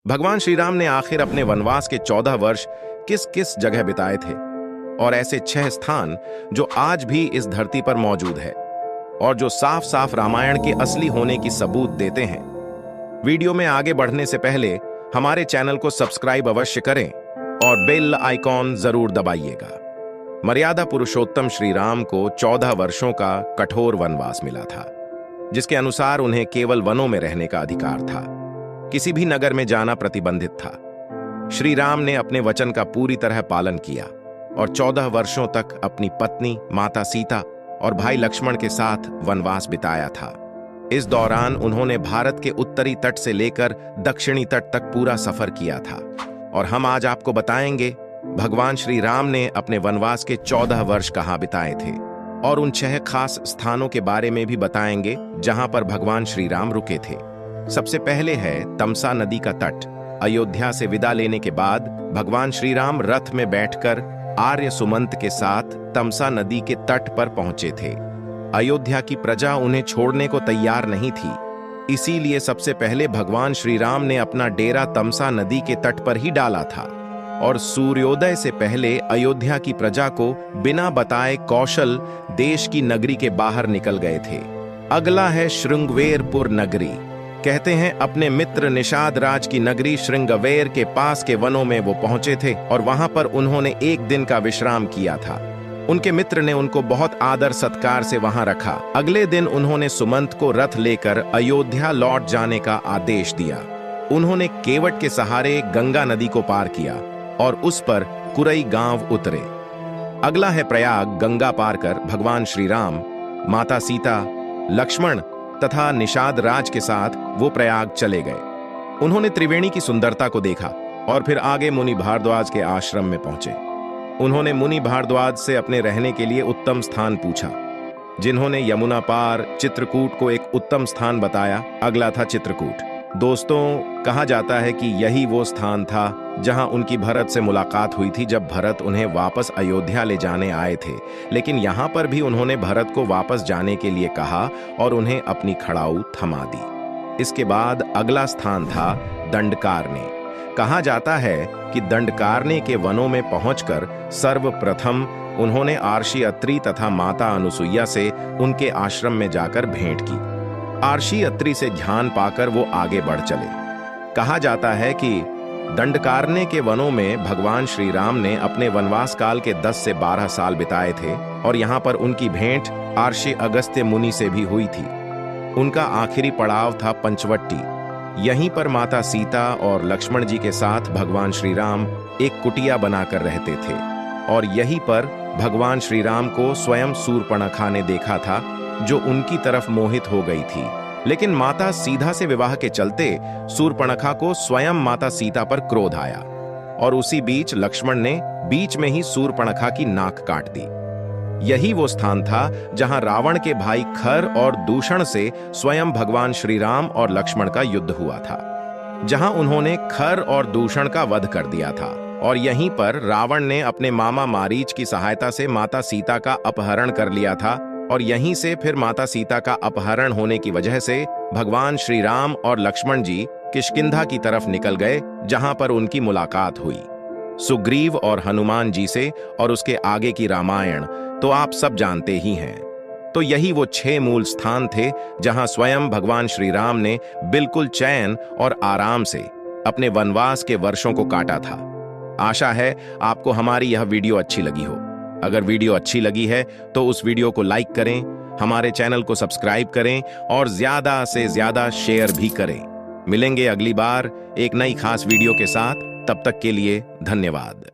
भगवान श्री राम ने आखिर अपने वनवास के 14 वर्ष किस किस जगह बिताए थे, और ऐसे 6 स्थान जो आज भी इस धरती पर मौजूद है और जो साफ साफ रामायण के असली होने की सबूत देते हैं। वीडियो में आगे बढ़ने से पहले हमारे चैनल को सब्सक्राइब अवश्य करें और बेल आइकॉन जरूर दबाइएगा। मर्यादा पुरुषोत्तम श्री राम को 14 वर्षों का कठोर वनवास मिला था, जिसके अनुसार उन्हें केवल वनों में रहने का अधिकार था। किसी भी नगर में जाना प्रतिबंधित था। श्री राम ने अपने वचन का पूरी तरह पालन किया और 14 वर्षों तक अपनी पत्नी माता सीता और भाई लक्ष्मण के साथ वनवास बिताया था। इस दौरान उन्होंने भारत के उत्तरी तट से लेकर दक्षिणी तट तक पूरा सफर किया था। और हम आज आपको बताएंगे भगवान श्री राम ने अपने वनवास के 14 वर्ष कहाँ बिताए थे, और उन 6 खास स्थानों के बारे में भी बताएंगे जहां पर भगवान श्री राम रुके थे। सबसे पहले है तमसा नदी का तट। अयोध्या से विदा लेने के बाद भगवान श्री राम रथ में बैठकर आर्य सुमंत के साथ तमसा नदी के तट पर पहुंचे थे। अयोध्या की प्रजा उन्हें छोड़ने को तैयार नहीं थी, इसीलिए सबसे पहले भगवान श्री राम ने अपना डेरा तमसा नदी के तट पर ही डाला था और सूर्योदय से पहले अयोध्या की प्रजा को बिना बताए कौशल देश की नगरी के बाहर निकल गए थे। अगला है श्रृंगवेरपुर नगरी। कहते हैं अपने मित्र निषाद राज की नगरी श्रृंगवेर के पास के वनों में वो पहुंचे थे और वहां पर उन्होंने एक दिन का विश्राम किया था। उनके मित्र ने उनको बहुत आदर सत्कार से वहां रखा। अगले दिन उन्होंने सुमंत को रथ लेकर अयोध्या लौट जाने का आदेश दिया। उन्होंने केवट के सहारे गंगा नदी को पार किया और उस पर कुरई गांव उतरे। अगला है प्रयाग। गंगा पार कर भगवान श्री राम, माता सीता, लक्ष्मण तथा निषाद राज के साथ वो प्रयाग चले गए। उन्होंने त्रिवेणी की सुंदरता को देखा और फिर आगे मुनि भारद्वाज के आश्रम में पहुंचे। उन्होंने मुनि भारद्वाज से अपने रहने के लिए उत्तम स्थान पूछा, जिन्होंने यमुना पार चित्रकूट को एक उत्तम स्थान बताया। अगला था चित्रकूट। दोस्तों, कहा जाता है कि यही वो स्थान था जहां उनकी भरत से मुलाकात हुई थी, जब भरत उन्हें वापस अयोध्या ले जाने आए थे। लेकिन यहां पर भी उन्होंने भरत को वापस जाने के लिए कहा और उन्हें अपनी खड़ाऊ थमा दी। इसके बाद अगला स्थान था दंडकारण्य। कहा जाता है कि दंडकारण्य के वनों में पहुंचकर सर्वप्रथम उन्होंने आर्षि अत्रि तथा माता अनुसुईया से उनके आश्रम में जाकर भेंट की। आर्षि अत्रि से ध्यान पाकर वो आगे बढ़ चले। कहा जाता है कि दंडकारण्य के वनों में भगवान श्री राम ने अपने वनवास काल के 10 से 12 साल बिताए थे और यहाँ पर उनकी भेंट आर्षि अगस्त्य मुनि से भी हुई थी। उनका आखिरी पड़ाव था पंचवटी। यहीं पर माता सीता और लक्ष्मण जी के साथ भगवान श्री राम एक कुटिया बनाकर रहते थे और यहीं पर भगवान श्री राम को स्वयं शूर्पणखा ने देखा था, जो उनकी तरफ मोहित हो गई थी। लेकिन माता सीता से विवाह के चलते शूर्पणखा को स्वयं माता सीता पर क्रोध आया और उसी बीच लक्ष्मण ने बीच में ही शूर्पणखा की नाक काट दी। यही वो स्थान था जहां रावण के भाई खर और दूषण से स्वयं भगवान श्री राम और लक्ष्मण का युद्ध हुआ था, जहां उन्होंने खर और दूषण का वध कर दिया था। और यहीं पर रावण ने अपने मामा मारीच की सहायता से माता सीता का अपहरण कर लिया था और यहीं से फिर माता सीता का अपहरण होने की वजह से भगवान श्री राम और लक्ष्मण जी किष्किंधा की तरफ निकल गए, जहां पर उनकी मुलाकात हुई सुग्रीव और हनुमान जी से। और उसके आगे की रामायण तो आप सब जानते ही हैं। तो यही वो 6 मूल स्थान थे जहां स्वयं भगवान श्री राम ने बिल्कुल चैन और आराम से अपने वनवास के वर्षों को काटा था। आशा है आपको हमारी यह वीडियो अच्छी लगी हो। अगर वीडियो अच्छी लगी है तो उस वीडियो को लाइक करें, हमारे चैनल को सब्सक्राइब करें और ज्यादा से ज्यादा शेयर भी करें। मिलेंगे अगली बार एक नई खास वीडियो के साथ। तब तक के लिए धन्यवाद।